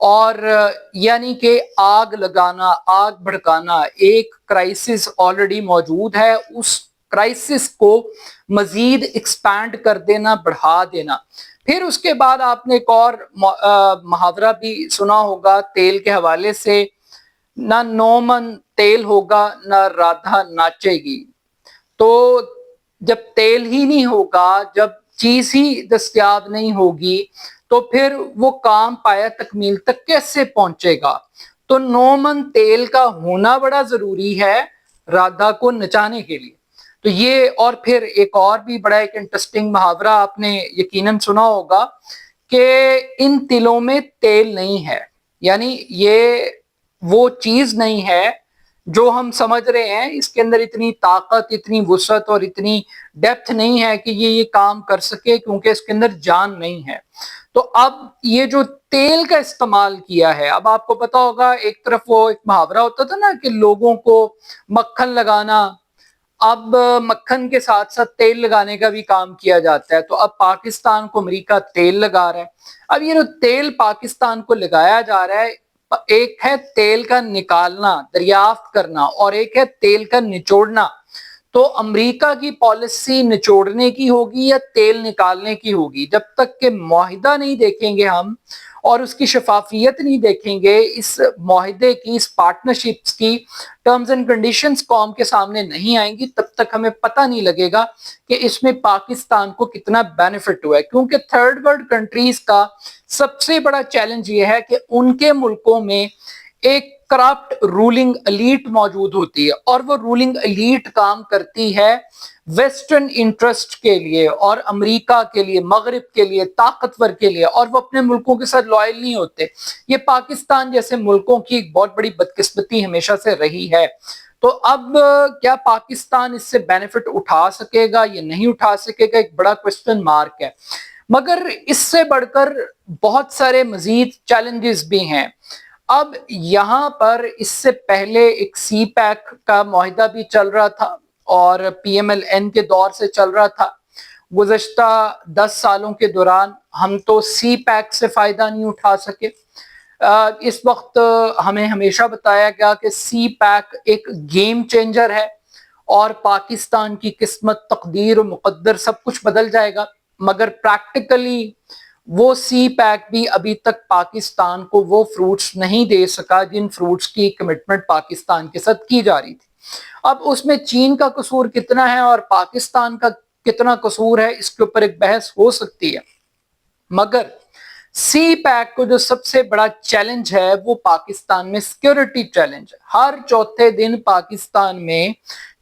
اور یعنی کہ آگ لگانا، آگ بھڑکانا، ایک کرائسس آلریڈی موجود ہے، اس کرائسس کو مزید ایکسپینڈ کر دینا، بڑھا دینا۔ پھر اس کے بعد آپ نے ایک اور محاورہ بھی سنا ہوگا تیل کے حوالے سے، نہ نومن تیل ہوگا نہ رادھا ناچے گی۔ تو جب تیل ہی نہیں ہوگا، جب چیز ہی دستیاب نہیں ہوگی، تو پھر وہ کام پایا تکمیل تک کیسے پہنچے گا؟ تو نومن تیل کا ہونا بڑا ضروری ہے رادھا کو نچانے کے لیے۔ تو یہ، اور پھر ایک اور بھی بڑا ایک انٹرسٹنگ محاورہ آپ نے یقیناً سنا ہوگا کہ ان تلوں میں تیل نہیں ہے، یعنی یہ وہ چیز نہیں ہے جو ہم سمجھ رہے ہیں، اس کے اندر اتنی طاقت، اتنی وسعت اور اتنی ڈیپتھ نہیں ہے کہ یہ کام کر سکے، کیونکہ اس کے اندر جان نہیں ہے۔ تو اب یہ جو تیل کا استعمال کیا ہے، اب آپ کو پتا ہوگا ایک طرف وہ ایک محاورہ ہوتا تھا نا کہ لوگوں کو مکھن لگانا، اب مکھن کے ساتھ ساتھ تیل لگانے کا بھی کام کیا جاتا ہے۔ تو اب پاکستان کو امریکہ تیل لگا رہا ہے۔ اب یہ جو تیل پاکستان کو لگایا جا رہا ہے، ایک ہے تیل کا نکالنا، دریافت کرنا، اور ایک ہے تیل کا نچوڑنا۔ تو امریکہ کی پالیسی نچوڑنے کی ہوگی یا تیل نکالنے کی ہوگی؟ جب تک کہ معاہدہ نہیں دیکھیں گے ہم اور اس کی شفافیت نہیں دیکھیں گے، اس معاہدے کی، اس پارٹنرشپس کی ٹرمز اینڈ کنڈیشنز قوم کے سامنے نہیں آئیں گی، تب تک ہمیں پتہ نہیں لگے گا کہ اس میں پاکستان کو کتنا بینیفٹ ہوا ہے۔ کیونکہ تھرڈ ورلڈ کنٹریز کا سب سے بڑا چیلنج یہ ہے کہ ان کے ملکوں میں ایک کرپٹ رولنگ ایلیٹ موجود ہوتی ہے، اور وہ رولنگ ایلیٹ کام کرتی ہے ویسٹرن انٹرسٹ کے لیے اور امریکہ کے لیے، مغرب کے لیے، طاقتور کے لیے، اور وہ اپنے ملکوں کے ساتھ لائل نہیں ہوتے۔ یہ پاکستان جیسے ملکوں کی ایک بہت بڑی بدقسمتی ہمیشہ سے رہی ہے۔ تو اب کیا پاکستان اس سے بینیفٹ اٹھا سکے گا یا نہیں اٹھا سکے گا، ایک بڑا کوسچن مارک ہے۔ مگر اس سے بڑھ کر بہت سارے مزید چیلنجز بھی ہیں۔ اب یہاں پر اس سے پہلے ایک سی پیک کا معاہدہ بھی چل رہا تھا اور پی ایم ایل این کے دور سے چل رہا تھا۔ گزشتہ 10 سالوں کے دوران ہم تو سی پیک سے فائدہ نہیں اٹھا سکے۔ اس وقت ہمیں ہمیشہ بتایا گیا کہ سی پیک ایک گیم چینجر ہے اور پاکستان کی قسمت، تقدیر و مقدر سب کچھ بدل جائے گا، مگر پریکٹیکلی وہ سی پیک بھی ابھی تک پاکستان کو وہ فروٹس نہیں دے سکا جن فروٹس کی کمٹمنٹ پاکستان کے ساتھ کی جا رہی تھی۔ اب اس میں چین کا قصور کتنا ہے اور پاکستان کا کتنا قصور ہے، اس کے اوپر ایک بحث ہو سکتی ہے، مگر سی پیک کو جو سب سے بڑا چیلنج ہے وہ پاکستان میں سیکیورٹی چیلنج ہے۔ ہر چوتھے دن پاکستان میں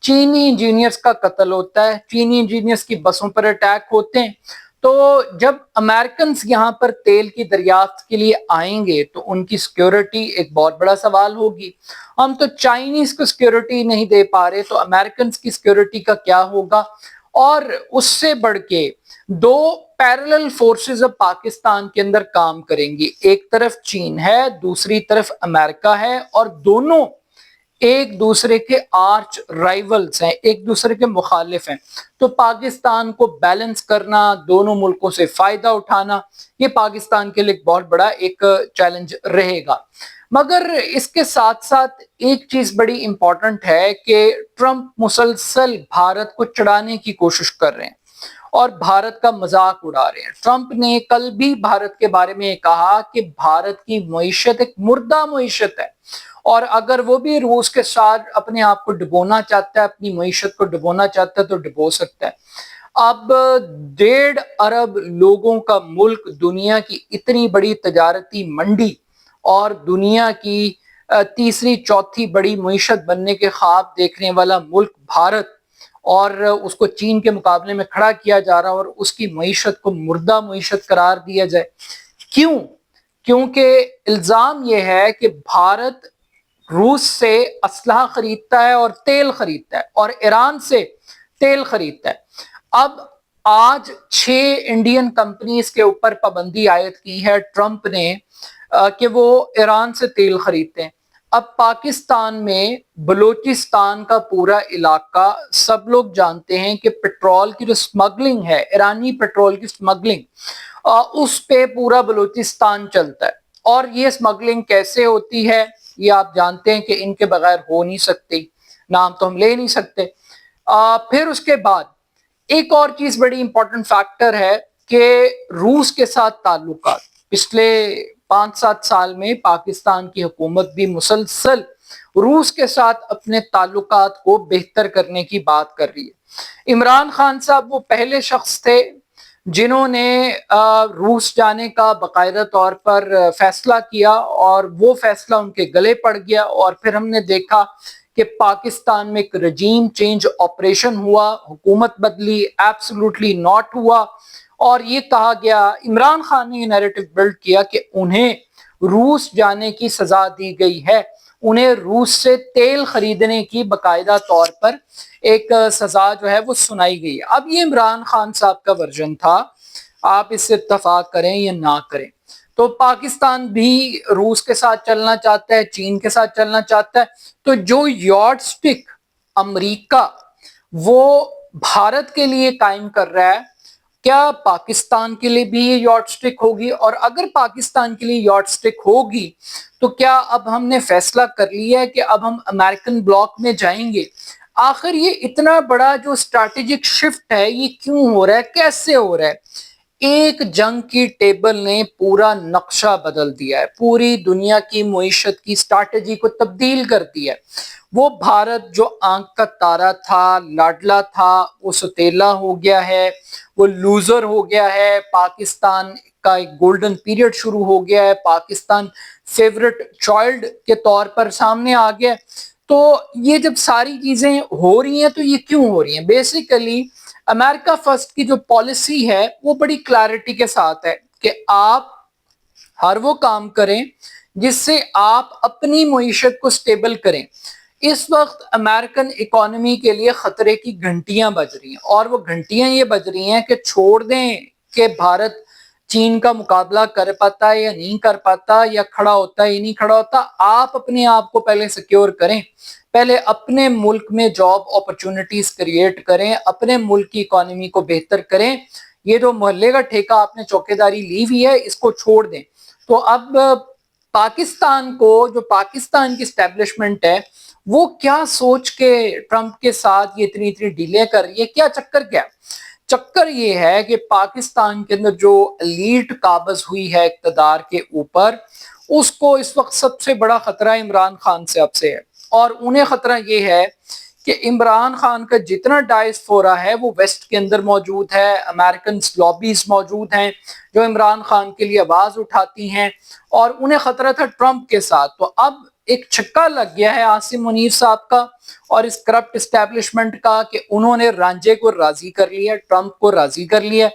چینی انجینئرز کا قتل ہوتا ہے، چینی انجینئرز کی بسوں پر اٹیک ہوتے ہیں۔ تو جب امریکنز یہاں پر تیل کی دریافت کے لیے آئیں گے تو ان کی سیکیورٹی ایک بہت بڑا سوال ہوگی۔ ہم تو چائنیز کو سیکیورٹی نہیں دے پا رہے، تو امریکنز کی سیکیورٹی کا کیا ہوگا؟ اور اس سے بڑھ کے دو پیرلل فورسز اب پاکستان کے اندر کام کریں گی، ایک طرف چین ہے، دوسری طرف امریکہ ہے، اور دونوں ایک دوسرے کے آرچ رائیولز ہیں، ایک دوسرے کے مخالف ہیں۔ تو پاکستان کو بیلنس کرنا، دونوں ملکوں سے فائدہ اٹھانا، یہ پاکستان کے لیے بہت بڑا ایک چیلنج رہے گا۔ مگر اس کے ساتھ ساتھ ایک چیز بڑی امپورٹنٹ ہے کہ ٹرمپ مسلسل بھارت کو چڑھانے کی کوشش کر رہے ہیں اور بھارت کا مذاق اڑا رہے ہیں۔ ٹرمپ نے کل بھی بھارت کے بارے میں کہا کہ بھارت کی معیشت ایک مردہ معیشت ہے، اور اگر وہ بھی روس کے ساتھ اپنے آپ کو ڈبونا چاہتا ہے، اپنی معیشت کو ڈبونا چاہتا ہے، تو ڈبو سکتا ہے۔ اب 1.5 ارب لوگوں کا ملک، دنیا کی اتنی بڑی تجارتی منڈی اور دنیا کی تیسری چوتھی بڑی معیشت بننے کے خواب دیکھنے والا ملک بھارت، اور اس کو چین کے مقابلے میں کھڑا کیا جا رہا اور اس کی معیشت کو مردہ معیشت قرار دیا جائے۔ کیوں؟ کیونکہ الزام یہ ہے کہ بھارت روس سے اسلحہ خریدتا ہے اور تیل خریدتا ہے، اور ایران سے تیل خریدتا ہے۔ اب آج 6 انڈین کمپنیز کے اوپر پابندی عائد کی ہے ٹرمپ نے کہ وہ ایران سے تیل خریدتے ہیں۔ اب پاکستان میں بلوچستان کا پورا علاقہ سب لوگ جانتے ہیں کہ پیٹرول کی جو سمگلنگ ہے، ایرانی پیٹرول کی سمگلنگ، اس پہ پورا بلوچستان چلتا ہے۔ اور یہ اسمگلنگ کیسے ہوتی ہے یہ آپ جانتے ہیں کہ ان کے بغیر ہو نہیں سکتی، نام تو ہم لے نہیں سکتے۔ پھر اس کے بعد ایک اور چیز بڑی امپورٹنٹ فیکٹر ہے کہ روس کے ساتھ تعلقات، پچھلے 5-7 سال میں پاکستان کی حکومت بھی مسلسل روس کے ساتھ اپنے تعلقات کو بہتر کرنے کی بات کر رہی ہے۔ عمران خان صاحب وہ پہلے شخص تھے جنہوں نے روس جانے کا باقاعدہ طور پر فیصلہ کیا، اور وہ فیصلہ ان کے گلے پڑ گیا، اور پھر ہم نے دیکھا کہ پاکستان میں ایک رجیم چینج آپریشن ہوا، حکومت بدلی، ایبسولوٹلی ناٹ ہوا، اور یہ کہا گیا، عمران خان نے یہ نیریٹو بلڈ کیا کہ انہیں روس جانے کی سزا دی گئی ہے، انہیں روس سے تیل خریدنے کی باقاعدہ طور پر ایک سزا جو ہے وہ سنائی گئی ہے۔ اب یہ عمران خان صاحب کا ورژن تھا، آپ اس سے اتفاق کریں یا نہ کریں۔ تو پاکستان بھی روس کے ساتھ چلنا چاہتا ہے، چین کے ساتھ چلنا چاہتا ہے، تو جو یارڈ سٹک امریکہ وہ بھارت کے لیے قائم کر رہا ہے، کیا پاکستان کے لیے بھی یہ یارڈ سٹک ہوگی؟ اور اگر پاکستان کے لیے یارڈ سٹک ہوگی تو کیا اب ہم نے فیصلہ کر لیا ہے کہ اب ہم امریکن بلاک میں جائیں گے؟ آخر یہ اتنا بڑا جو اسٹریٹجک شفٹ ہے یہ کیوں ہو رہا ہے، کیسے ہو رہا ہے؟ ایک جنگ کی ٹیبل نے پورا نقشہ بدل دیا ہے، پوری دنیا کی معیشت کی اسٹریٹجی کو تبدیل کر دیا ہے۔ وہ بھارت جو آنکھ کا تارا تھا، لاڈلا تھا، وہ ستیلا ہو گیا ہے، وہ لوزر ہو گیا ہے، پاکستان کا ایک گولڈن پیریڈ شروع ہو گیا ہے، پاکستان فیورٹ چائلڈ کے طور پر سامنے آ گیا ہے۔ تو یہ جب ساری چیزیں ہو رہی ہیں تو یہ کیوں ہو رہی ہیں؟ بیسیکلی امریکہ فرسٹ کی جو پالیسی ہے وہ بڑی کلیئرٹی کے ساتھ ہے کہ آپ ہر وہ کام کریں جس سے آپ اپنی معیشت کو سٹیبل کریں۔ اس وقت امریکن اکانومی کے لیے خطرے کی گھنٹیاں بج رہی ہیں، اور وہ گھنٹیاں یہ بج رہی ہیں کہ چھوڑ دیں کہ بھارت چین کا مقابلہ کر پاتا ہے یا نہیں کر پاتا، یا کھڑا ہوتا ہے یا نہیں کھڑا ہوتا، آپ اپنے آپ کو پہلے سیکیور کریں، پہلے اپنے ملک میں جاب اپرچونٹیز کریٹ کریں، اپنے ملک کی اکانومی کو بہتر کریں۔ یہ جو محلے کا ٹھیکہ آپ نے چوکیداری لی ہوئی ہے اس کو چھوڑ دیں۔ تو اب پاکستان کو، جو پاکستان کی اسٹیبلشمنٹ ہے، وہ کیا سوچ کے ٹرمپ کے ساتھ یہ اتنی ڈیلے کر رہی ہے؟ کیا چکر کیا؟ چکر یہ ہے کہ پاکستان کے اندر جو ایلیٹ قابض ہوئی ہے اقتدار کے اوپر، اس کو اس وقت سب سے بڑا خطرہ عمران خان صاحب سے ہے، اور انہیں خطرہ یہ ہے کہ عمران خان کا جتنا ڈائسپورا ہے وہ ویسٹ کے اندر موجود ہے، امریکن لابیز موجود ہیں جو عمران خان کے لیے آواز اٹھاتی ہیں، اور انہیں خطرہ تھا ٹرمپ کے ساتھ۔ تو اب ایک چھکا لگ گیا ہے عاصم منیر صاحب کا اور اس کرپٹ اسٹیبلشمنٹ کا کہ انہوں نے رانجے کو راضی کر لیا، ٹرمپ کو راضی کر لیا،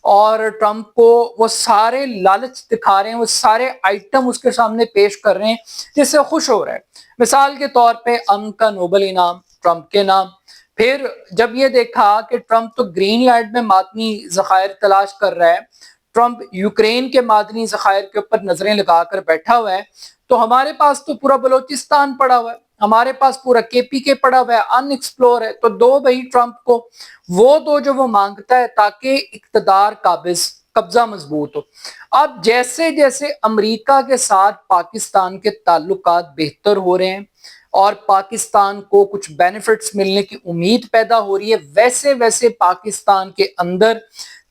اور ٹرمپ کو وہ سارے لالچ دکھا رہے ہیں، وہ سارے آئٹم اس کے سامنے پیش کر رہے ہیں جس سے خوش ہو رہا ہے۔ مثال کے طور پہ امن کا نوبل انعام ٹرمپ کے نام۔ پھر جب یہ دیکھا کہ ٹرمپ تو گرین لینڈ میں معدنی ذخائر تلاش کر رہا ہے، ٹرمپ یوکرین کے معدنی ذخائر کے اوپر نظریں لگا کر بیٹھا ہوا ہے، تو ہمارے پاس تو پورا بلوچستان پڑا ہوا ہے، ہمارے پاس پورا KPK پڑا ہوا ہے، ان ایکسپلور ہے، تو دو بھائی ٹرمپ کو وہ دو جو وہ مانگتا ہے تاکہ اقتدار قبضہ مضبوط ہو۔ اب جیسے جیسے امریکہ کے ساتھ پاکستان کے تعلقات بہتر ہو رہے ہیں اور پاکستان کو کچھ بینیفٹس ملنے کی امید پیدا ہو رہی ہے، ویسے ویسے پاکستان کے اندر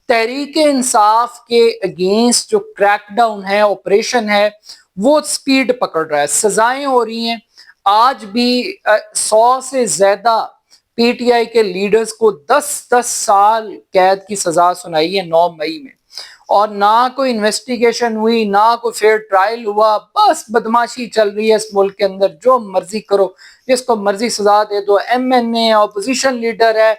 تحریک انصاف کے اگینسٹ جو کریک ڈاؤن ہے، آپریشن ہے، وہ سپیڈ پکڑ رہا ہے، سزائیں ہو رہی ہیں۔ آج بھی 100 سے زیادہ PTI کے لیڈرز کو 10 سال قید کی سزا سنائی ہے 9 مئی میں، اور نہ کوئی انویسٹیگیشن ہوئی، نہ کوئی فیئر ٹرائل ہوا، بس بدماشی چل رہی ہے اس ملک کے اندر، جو مرضی کرو، جس کو مرضی سزا دے دو، MNA ہے، اپوزیشن لیڈر ہے،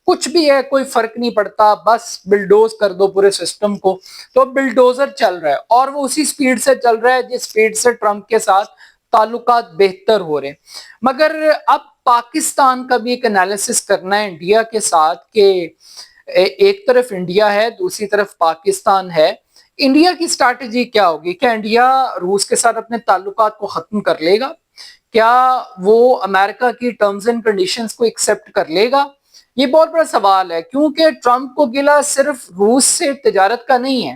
کچھ بھی ہے، کوئی فرق نہیں پڑتا، بس بلڈوز کر دو پورے سسٹم کو۔ تو بلڈوزر چل رہا ہے، اور وہ اسی سپیڈ سے چل رہا ہے جس سپیڈ سے ٹرمپ کے ساتھ تعلقات بہتر ہو رہے ہیں۔ مگر اب پاکستان کا بھی ایک انالیسس کرنا ہے انڈیا کے ساتھ کہ ایک طرف انڈیا ہے، دوسری طرف پاکستان ہے، انڈیا کی اسٹریٹجی کیا ہوگی؟ کیا انڈیا روس کے ساتھ اپنے تعلقات کو ختم کر لے گا؟ کیا وہ امریکہ کی ٹرمز اینڈ کنڈیشنز کو ایکسیپٹ کر لے گا؟ یہ بہت بڑا سوال ہے، کیونکہ ٹرمپ کو گلہ صرف روس سے تجارت کا نہیں ہے،